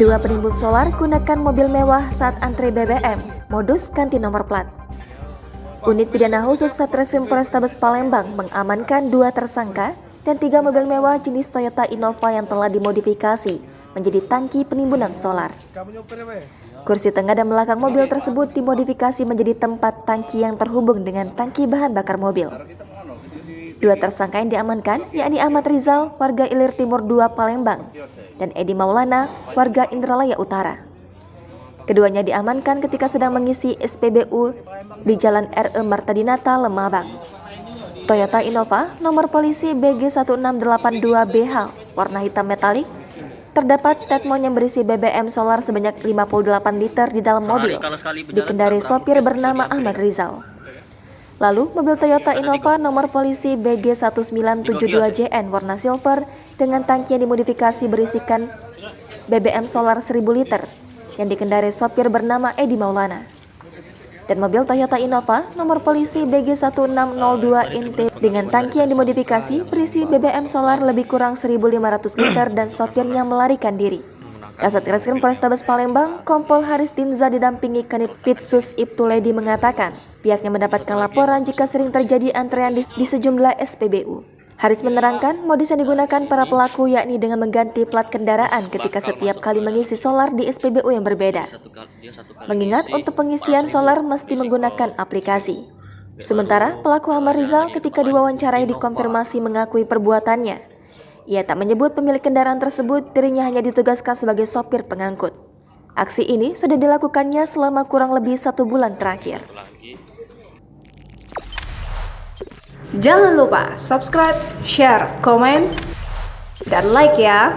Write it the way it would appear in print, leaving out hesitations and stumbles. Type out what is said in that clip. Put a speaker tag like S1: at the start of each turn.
S1: Dua penimbun solar gunakan mobil mewah saat antre BBM, modus ganti nomor plat. Unit Pidana Khusus Satreskrim Polrestabes Palembang mengamankan 2 tersangka dan 3 mobil mewah jenis Toyota Innova yang telah dimodifikasi menjadi tangki penimbunan solar. Kursi tengah dan belakang mobil tersebut dimodifikasi menjadi tempat tangki yang terhubung dengan tangki bahan bakar mobil. 2 tersangka yang diamankan yakni Ahmad Rizal, warga Ilir Timur 2 Palembang, dan Edi Maulana, warga Indralaya Utara. Keduanya diamankan ketika sedang mengisi SPBU di Jalan RE Martadinata, Lemabang. Toyota Innova nomor polisi BG1682BH warna hitam metalik, terdapat tetmon yang berisi BBM solar sebanyak 58 liter di dalam mobil, dikendarai sopir bernama Ahmad Rizal. Lalu, mobil Toyota Innova nomor polisi BG1972JN warna silver dengan tangki yang dimodifikasi berisikan BBM solar 1000 liter yang dikendarai sopir bernama Edi Maulana. Dan mobil Toyota Innova nomor polisi BG1602INT dengan tangki yang dimodifikasi berisi BBM solar lebih kurang 1500 liter dan sopirnya melarikan diri. Kasat Reskrim Polrestabes Palembang, Kompol Haris Dinza didampingi Kanit Pitsus Ibtuledi mengatakan pihaknya mendapatkan laporan jika sering terjadi antrean di sejumlah SPBU. Haris menerangkan modus yang digunakan para pelaku yakni dengan mengganti plat kendaraan ketika setiap kali mengisi solar di SPBU yang berbeda. Mengingat untuk pengisian solar mesti menggunakan aplikasi. Sementara pelaku Ahmad Rizal ketika diwawancarai dikonfirmasi mengakui perbuatannya. Ia tak menyebut pemilik kendaraan tersebut, dirinya hanya ditugaskan sebagai sopir pengangkut. Aksi ini sudah dilakukannya selama kurang lebih 1 bulan terakhir.
S2: Jangan lupa subscribe, share, komen, dan like ya!